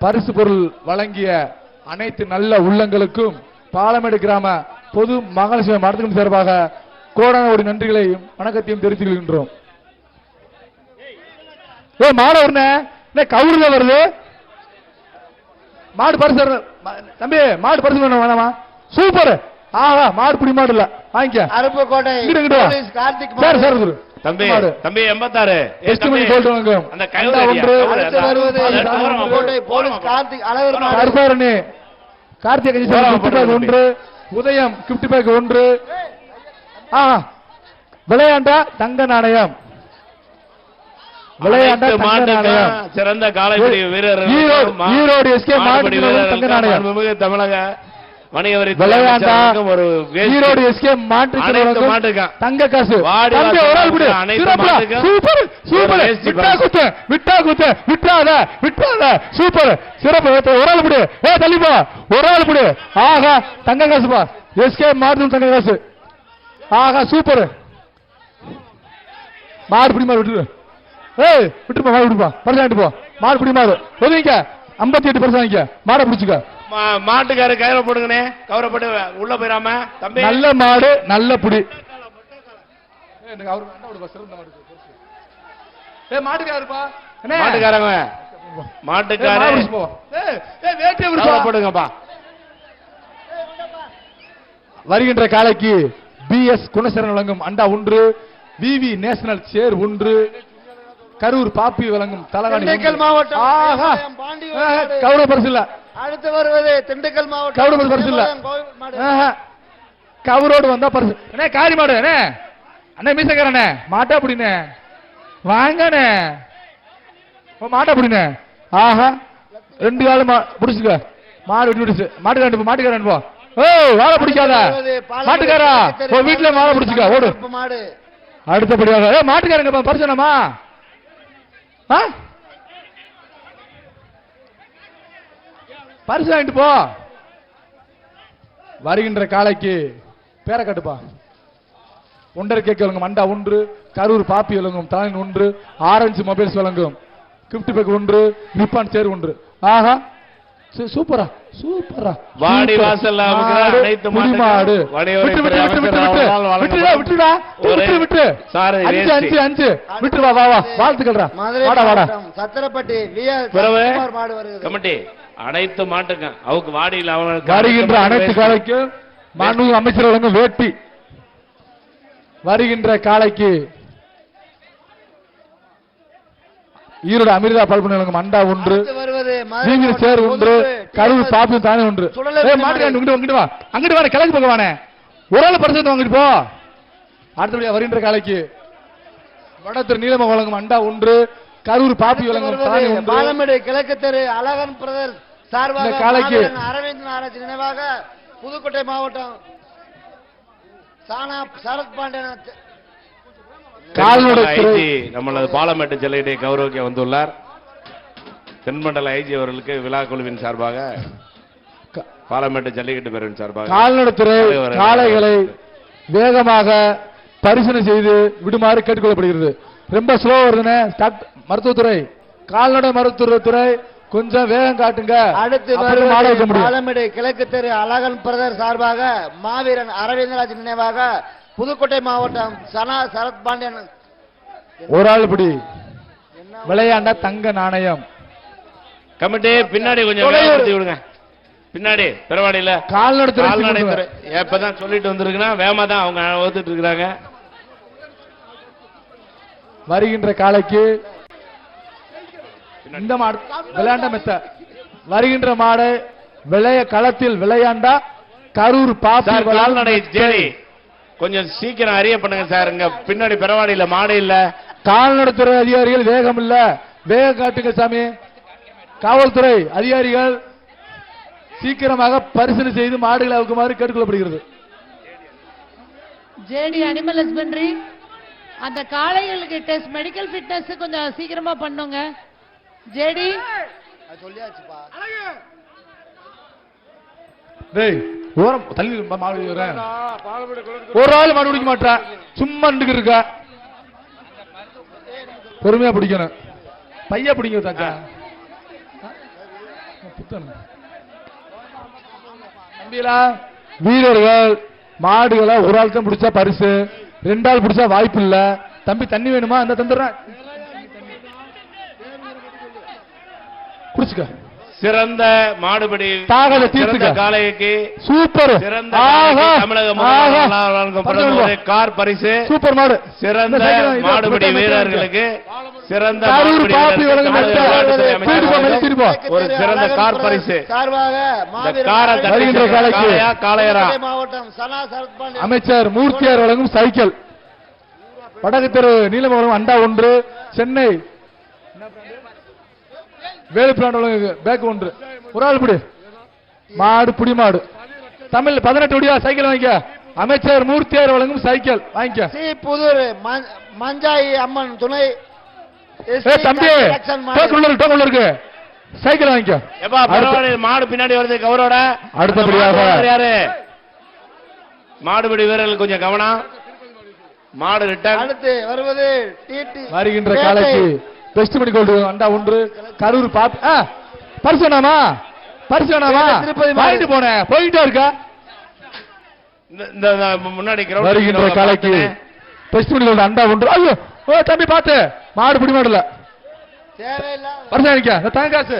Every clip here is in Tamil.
பரிசு பொருள் வழங்கிய அனைத்து நல்ல உள்ளங்களுக்கும் பாலமேடு கிராம பொது மகளிர் சேவை மருத்துவம் சார்பாக கோடான கோடி நன்றிகளையும் வணக்கத்தையும் தெரிவித்துக் கொள்கின்றோம். மாடு கவுருல வருது. மாடு பரிசு தம்பி, மாடு பரிசு வேணாமா? சூப்பர். ஆஹா, மாடு புடி மாடு இல்ல, வாங்கிக்க. அருப்புக்கோட்டை கார்த்திக் தம்பி தம்பி 86 எஸ்டிமேட் சொல்றாங்க. அந்த கைல ஒன்று அருப்புக்கோட்டை போலீஸ் கார்த்திக் அளவர் மாடு கர்பாரணி கார்த்திக் கிஃப்ட் ஒன்று, உதயம் கிஃப்ட் பேக் ஒன்று. விளையாண்டா தங்க நாணயம். விளையாண்டா தங்க நாணயம். சிறந்த காளைப்படி வீரர் ஈரோடு எஸ்கே மாடு தங்க நாணயம். தமிழக வணிகவரி விளையாண்டா ஒரு ஈரோடு எஸ்கே மாட்டு தங்க காசு. Super super. விட்டா குத்து விட்டா குத்து விட்டாத விட்டாத. சூப்பர் சிறப்பு. ஒரு ஆள் பிடி. தள்ளிப்பா, ஒரு ஆள் பிடி. ஆகா, தங்க காசுப்பா. எஸ்கே மாடு தங்க காசு. ஆகா, சூப்பர். மாடு பிடி மாடு விட்டுரு. விட்டுப்பா, மாடு விட்டுப்பா. பரிசு போ. மாடு பிடி மாடு ஒதுங்க. 58 பரிசு வாங்கிக்க. மாடை பிடிச்சுக்க. மாட்டுக்காரு கயிற போடுங்கண்ணே, கவரப்பட்டு உள்ள போயிடாம. தம்பி நல்ல மாடு, நல்ல புடி. மாட்டுக்காருப்பா, மாட்டுக்காரங்க மாட்டுக்காரு போடுங்கப்பா. வருகின்ற காலைக்கு BS குணசேகரன் வழங்கும் அண்டா ஒன்று, VV நேஷனல் சேர் ஒன்று, கரூர் பாப்பி வழங்கும் தலகாணி மாவட்டம். கௌரவ பரிசு இல்ல. அடுத்து வருவது திண்டுக்கல் மாவட்டம். கௌரவ பரிசு இல்ல. கவுரோடு வந்தா பரிசு. அண்ணே காரி மாடு. அண்ணே மீசக்காரண்ணே, மாட்டா அப்படின்னே வாங்கண்ணே. மாட்டா அப்படின்னே. ஆஹா, 2 காலம் பிடிச்சுக்க. மாடு விட்டு விடுச்சு. மாட்டுக்காரன் மாட்டுக்காரன் போ. வாழை பிடிக்காத மாட்டுக்காரா. வீட்டுல மாலை பிடிச்சுக்க. ஓடு. அடுத்தபடியாக மாட்டுக்காரங்க பரிசனமா. பரிசு வாங்கிட்டு போ. வருகின்ற காலைக்கு பேர கட்டுப்பா. ஒன்றரை கேக் வழங்கும் அண்டா ஒன்று, கரூர் பாப்பி வழங்கும் தலைன் ஒன்று, ஆரஞ்சு மொபைல்ஸ் வழங்கும் கிஃப்ட் பேக் ஒன்று, நிப்பான் சேர் ஒன்று. ஆஹா, சூப்பரா சூப்பரா. வாடி வாசல் அனைத்து மாடு விட்டுடா. விட்டு 5 விட்டு வா வா வா. வாழ்த்துக்கள்டா. வாடா வாடா. சத்திரப்பட்டி கமிட்டி அனைத்து மாட்டுங்க அவங்க வாடியில் வருகின்ற அனைத்து காலைக்கு மாண்பு அமைச்சர் வழங்கும் வேட்டி. வருகின்ற காலைக்கு ஈரோடு அமிர்தா பல்பனை வழங்கும் அண்டா ஒன்று, சேர் ஒன்று, கரூர் பாப்பியும் தானே ஒன்று. மாட்டுக்காரன் வா, அங்கிட்டு வா, கிழக்கு பக்கம் வானே. ஒரு ஆள் பரிசு வாங்கிட்டு போ. அடுத்தபடியா வருகின்ற காலைக்கு வடத்திரு நீலம வழங்கும் அண்டா ஒன்று, கரூர் பாப்பி வழங்கும் பாலமேடு கிழக்கு தெரு அழகன் பிரதர் சார்பாக காலைக்கு அரவிந்த் நாராஜ் நினைவாக புதுக்கோட்டை மாவட்டம் சானா சரத் பாண்டியன் நம்மளது பாலமேட்டு ஜல்லிக்கட்டை கௌரவிக்க வந்துள்ளார். தென்மண்டல ஐஜி அவர்களுக்கு விழா குழுவின் சார்பாக பாலமேட்டு ஜல்லிக்கட்டு பேரவின் சார்பாக கால்நடைத்துறை காளைகளை வேகமாக பரிசீலனை செய்து விடுமாறு கேட்டுக்கொள்ளப்படுகிறது. ரொம்ப ஸ்லோ வருதுன்னு மருத்துவத்துறை, கால்நடை மருத்துவத்துறை கொஞ்சம் வேகம் காட்டுங்க. அடுத்து பாலமேடு கிழக்கு தெரு அழகன் பிரதர் சார்பாக மாவீரன் அரவிந்தராஜ் நினைவாக புதுக்கோட்டை மாவட்டம் சனா சரத் பாண்டியன் ஒரு ஆள் பிடி. விளையாண்ட தங்க நாணயம். கமிட்டி பின்னாடி கொஞ்சம் விடுங்க. பின்னாடி பெருவாடியில கால்நடைத்துறை எப்பதான் சொல்லிட்டு வந்திருக்குன்னா வேகமா தான் அவங்க ஓத்துட்டு இருக்கிறாங்க. வருகின்ற காலைக்கு இந்த மாடு விளையாண்ட மெத்த. வருகின்ற மாடு விளைய களத்தில் விளையாண்டா கரூர் பாப்பி கால்நடை ஜெரி. கொஞ்சம் சீக்கிரம் அறிய பண்ணுங்க சார். இங்க பின்னாடி பெறவாடியில மாடு இல்ல. கால்நடைத்துறை அதிகாரிகள் வேகம் இல்ல, வேகம் காட்டுங்க சாமி. காவல்துறை அதிகாரிகள் சீக்கிரமாக பரிசீலனை செய்து மாடுகளை அவுக்குமாறு கேட்டுக்கொள்ளப்படுகிறது. ஜேடி அனிமல் ஹஸ்பண்டரி அந்த காளைகளுக்கு டெஸ்ட் மெடிக்கல் ஃபிட்னஸ் கொஞ்சம் சீக்கிரமா பண்ணுங்க. ஜேடி சொல்லியாச்சுப்பா. டேய் ஓரம் தள்ளி மாடு வரேன். ஒரு ஆள் மாடு பிடிக்க மாட்டா, சும்மா நின்று இருக்க. பொறுமையா பிடிக்கணும். பையா பிடிங்க தாச்சா. தம்பிகளா, வீரர்கள் மாடுகளை ஒரு ஆள் தான் பிடிச்சா பரிசு, 2 ஆள் பிடிச்சா வாய்ப்பு இல்ல. தம்பி தண்ணி வேணுமா? அந்த தந்துடுறேன், குடிச்சுக்க. சிறந்த மாடுபிடி தாகத்தை தீர்த்துக்க. காளைக்கு சூப்பர், சிறந்த தமிழக முதல்வர் வழங்கும் பிரதமர் கார் பரிசு. சூப்பர் மாடு. சிறந்த மாடுபிடி வீரர்களுக்கு சிறந்த கரூர் பாப்பி வழங்கும் ஒரு சிறந்த கார் பரிசு. சார்பாக வருகின்ற காளைக்கு காளையரா மாவட்டம் சனா சரத்பாண்டி அமைச்சர் மூர்த்தியார் வழங்கும் சைக்கிள். வடக்கு தெரு நீலமங்கலம் அண்டா 1, சென்னை வேலுப்பிராண்ட் வழங்கும் பேக் 1. ஒரு ஆள் பிடி மாடு, புடி மாடு. தமிழ் 18 ஒடியா சைக்கிள் வாங்கிக்க. அமைச்சர் மூர்த்தியார் வழங்கும் சைக்கிள் வாங்கிக்க. சி புதூர் மஞ்சாயி அம்மன் துணை தம்பி டோக்கன் இருக்கு, சைக்கிள் வாங்கிக்க. மாடு பின்னாடி வருது கௌரோட. அடுத்தபடியாக யாரு மாடுபிடி வீரர்கள் கொஞ்சம் கவனம். மாடு ரிட்டர்ன். அடுத்து வருவது டிடி வருகின்ற காலைக்கு பெஸ்ட் மணி கோல்டு அண்டா 1, கரூர் பாப்பி. பரிசு வேணாமா? பரிசு வேணாமா? வாங்கிட்டு போனேன், போயிட்டே இருக்கா. இந்த முன்னாடி வருகின்ற காலைக்கு பெஸ்ட் மணி கோல்டு அண்டா 1. ஐயோ ஓ தம்பி பாத்து, மாடு பிடி மாடல தேவையில்லாத பரிசு வாங்கிக்க. தாங்காசு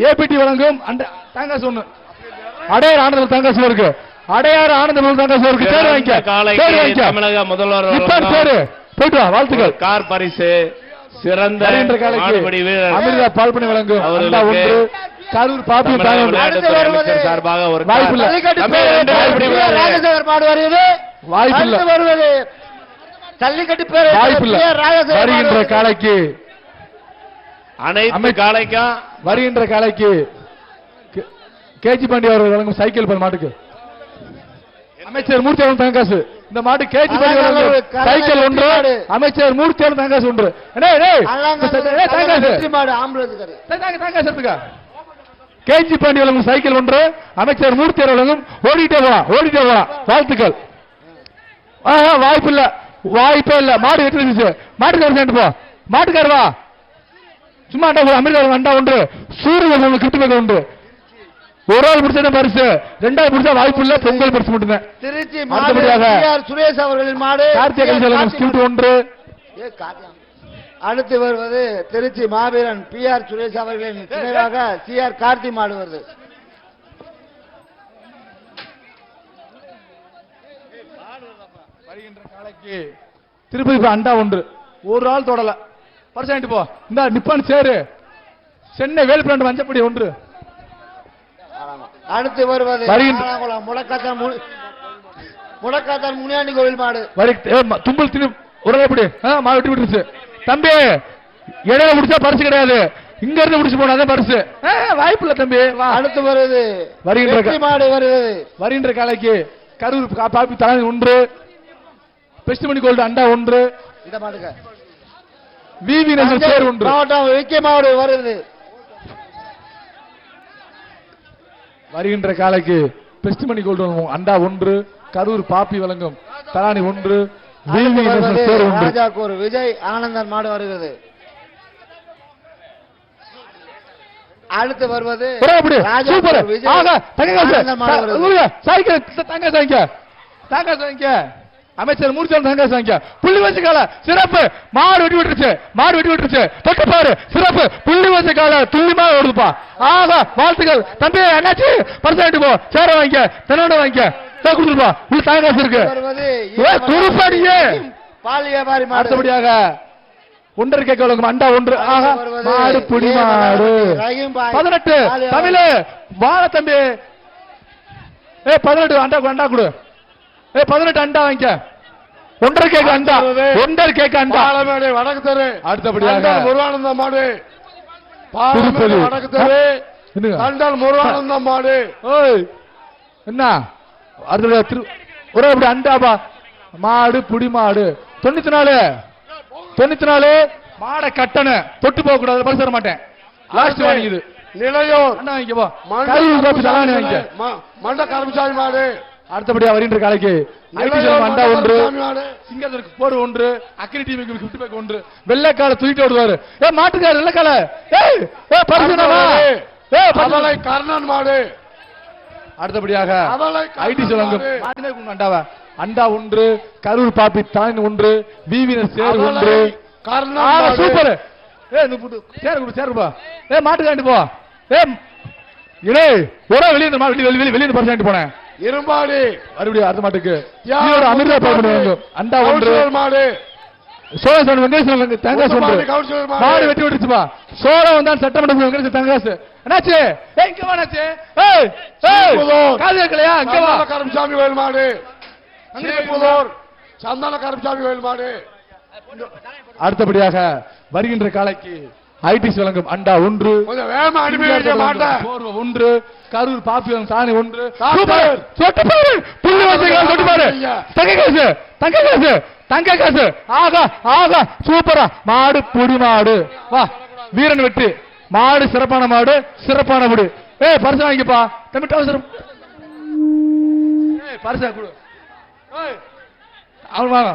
ஏபிடி வழங்கும் அண்டா தாங்காசு 1. அடையார் ஆனந்தம் தாங்காசு இருக்கு. அடையார் ஆனந்தம் தாங்காசு இருக்கு. பேர் வாங்கிக்க. பேர் வாங்கிக்க. தமிழக முதல்வர் பேரு போயிட்டு வா. வாழ்த்துக்கள். கார் பரிசு. சிறந்த மாடுபிடி வீரர் அமிர்தா பால்பனி வழங்கும் அண்டா 1, கரூர் பாப்பி சார்பாக ஒரு வாய்ப்பு இல்ல. ராஜசேகர் மாடு வருவது வாய்ப்பு இல்ல. வருவது ஜல்லிக்கட்டு பேர் வாய்ப்பு இல்ல. வருகின்ற காலைக்கு அனைத்து காளைக்கும் வருகின்ற காலைக்கு கேஜி பாண்டி அவர்கள் வழங்கும் சைக்கிள் பெற மாட்டுக்கு அமைச்சர் மூர்த்தியாளன் தங்காசு. இந்த மாட்டு கேஜி பாண்டி வழங்கும் சைக்கிள் 1, அமைச்சர் மூர்த்தியாளன் தங்காசு 1. கேஜி பாண்டி வழங்கும் சைக்கிள் 1, அமைச்சர் மூர்த்தியாளர் வழங்கும் ஓடிட்டே போலாம். வாழ்த்துக்கள். வாய்ப்பு இல்ல, வாய்ப்பே இல்ல. மாடு வெற்றி மாட்டுக்காரர் சேர்ந்து போ. மாட்டுக்காரர் வா. சும்மா அண்டா அமெரிக்கா அண்டா 1, சூரியன் கிட்டு பேக்க 1. ஒரு ஆள் பிடிச்சா பரிசு, 2ஆள் பிடிச்சா வாய்ப்பு இல்ல. பொங்கல் பரிசு மட்டும். திருச்சி மாடு சுரேஷ் அவர்களின் மாடு கார்த்திகை 1. அடுத்து வருவது திருச்சி மாவீரன் PR சுரேஷ் அவர்களின் நினைவாக CR கார்த்தி மாடு வருது. வருகின்ற காலைக்கு திருப்பதி அண்டா 1. ஒரு ஆள் தொடல. பரிசு வாங்கிட்டு போ. இந்த நிப்பான் சேரு சென்னை வேலுப்பிராண்ட் மஞ்சப்படி 1. அடுத்து வருவது முடக்காத்தான் முனியாண்டி கோவில் மாடு. தும்பல் திரு ஒரு எப்படி மாடு வெட்டி விட்டுருச்சு. தம்பி இடையில முடிச்சா பரிசு கிடையாது, இங்க இருந்து முடிச்சு போனாதான் பரிசு. வாய்ப்பு இல்ல தம்பி. அடுத்து வருவது வருகின்ற மாடு வருவது. வருகின்ற காலைக்கு கரூர் பாப்பி தலைமை 1, பெஸ்ட் மணி கோல்டு அண்டா 1. இந்த மாடுக விவி நகர் சேர் 1. மாவட்டம் விக்கி மாடு வருது. வருகின்ற காலைக்கு பெஸ்ட் மணி கோல்டு அண்டா 1, கரூர் பாப்பி வழங்கும் தலானி 1, விவி நகர் சேர் 1. ராஜாக்கூர் விஜய் ஆனந்தன் மாடு வருகிறது. அடுத்து வருவது சூப்பர் அமைச்சர் மூர்த்தியாளன் தங்க சாங்க புள்ளி வச்ச கால சிறப்பு. மாடு வெட்டி விட்டுருச்சு. தொட்டு பாரு சிறப்பு. புள்ளி வச்ச கால துல்லியமா ஓடுதுப்பா. ஆகா வாழ்த்துக்கள் தம்பி. என்னாச்சு? பரிசு வாங்கிட்டு போ. சேர வாங்கிக்க, தென்னோட வாங்கிக்க, கொடுத்துருப்பா. உள்ள தாங்காசு இருக்கு. துருப்படியே பால் வியாபாரி மாடு. அடுத்தபடியாக 1 கேட்க வழங்கும் அண்டா 1. ஆகா மாடு புடி மாடு 18. தமிழ் வாழ தம்பி. 18 அண்டா கொடு. 18 அண்டா வாங்கிக்க. 1 கேட்க அண்டா. 1 கேட்க அண்டா. வடக்கு தெரு. அடுத்தபடியாக முருகானந்த மாடு. திருப்பதி வடக்கு தெரு. கண்டால் முருகானந்த மாடு. என்ன அடுத்த ஒரு அப்படி அண்டாபா மாடு புடி மாடு. 94 மாடை கட்டண தொட்டு போக கூடாது. பரிசு தர மாட்டேன். லாஸ்ட் வாங்கிது நிலையம் அண்ணா வாங்கிக்க போ. வாங்கிக்க மண்ட கருமசாமி மாடு. அடுத்தபடியா வருகின்ற காலைக்கு இளையோர் அண்டா ஒன்று, சாமியாடு. சிங்கத்திற்கு போடு ஒன்று, அக்கினி டீமுக்கு 50 பேக் ஒன்று, வெள்ளைக்கால தூக்கிட்டு ஓடுவாரு. மாட்டுக்காரு வெள்ளைக்கால, பரிசுனவா, அவளை கர்ணன் மாடு. அடுத்தபடியாக அவளை ஐடி கர்ணன் சொல்லுங்க மாடு. அண்டாவா, அண்டா ஒன்று, கரூர் பாப்பி தான் ஒன்று, விவினர் சேர் அவளை ஒன்று. கர்ணன் மாடு. சூப்பர். சேருப்பா. மாட்டுக்காண்டி போ. இலே ஒரே வெளியே பரிசாண்டி போனேன். இரும்பாடி மறுபடியும் அடுத்த மாட்டுக்கு யார் அமிர்தா மாடு? அண்டா ஒன்று, கவுன்சிலர் மாடு. சோழன் வெங்கடேசன் தங்காசு ஒன்று. முத்துப்பாண்டி கவுன்சிலர் மாடு. மாடு வெட்டி விட்டுச்சுப்பா. சோழன் வந்தான் சட்டமன்ற வெங்கடேசன் தங்காசு. என்னாச்சு? இங்க வா அண்ணாச்சி. சீப்புதூர். காது கேட்கலையா? இங்க வா. சந்தான கருப்புசாமி கோயில் மாடு. சீப்புதூர். சந்தான கருப்புசாமி கோயில் மாடு. அடுத்தபடியாக வருகின்ற காலைக்கு ஐடிஸ் வழங்கும் அண்டா ஒன்று, கொஞ்சம் வேகமா அனுப்பி வைக்க மாட்டேன். போர்வை ஒன்று, கரூர் பாப்பி சாணி ஒன்று. டாக்டர். சொட்டு பாரு, புள்ளி வசதிகள் சொட்டு பாரு. தங்க காசு. ஆகா ஆகா சூப்பரா. மாடு பொடி மாடு. வா வீரன் வெட்டு. மாடு சிறப்பான மாடு, சிறப்பான முடி. பரிசு வாங்கிப்பா தம்பி. டவுசர் பரிசா கொடு. அவன் வாங்க.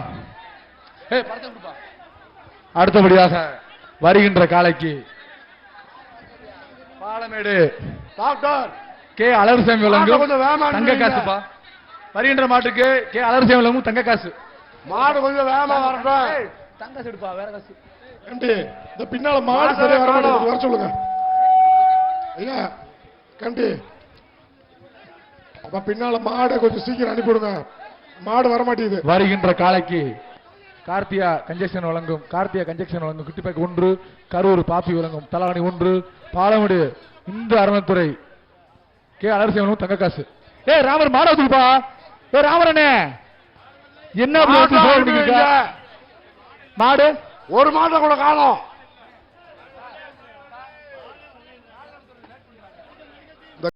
பரிசா கொடுப்பா. அடுத்தபடியாக வருகின்ற காலைக்கு பாலமேடு டாக்டர். கே அலர்சாமி வழங்கும் கொஞ்சம் வேகமா தங்க அனுப்புங்க. காசுப்பா. வருகின்ற மாட்டுக்கு கே அலர்சாமி வழங்கும் தங்க காசு. மாடு கொஞ்சம் வேகமா வரட்டும். தங்க காசு எடுப்பா, வேற காசு. கண்டி இந்த பின்னால மாடு சரியா வர மாட்டேங்குது, வர சொல்லுங்க ஐயா. கண்டி அப்ப பின்னால மாடை கொஞ்சம் சீக்கிரம் அனுப்பிவிடுங்க, மாடு வர மாட்டேங்குது. வருகின்ற காலைக்கு கார்த்தியா கன்ஜெக்ஷன் வழங்கும் குட்டி பேக் ஒன்று, கரூர் பாப்பி வழங்கும் தலாணி ஒன்று, பாலமேடு இந்த அரணத்துறை கே அலர்சாமி வழங்கும் தங்க காசு. ராமர் மாட வச்சுப்பா. ராமரனே என்ன அப்படி வச்சு சோறு பிடிக்கிறீங்க? மாடு ஒரு மாட்டை கூட காணோம்.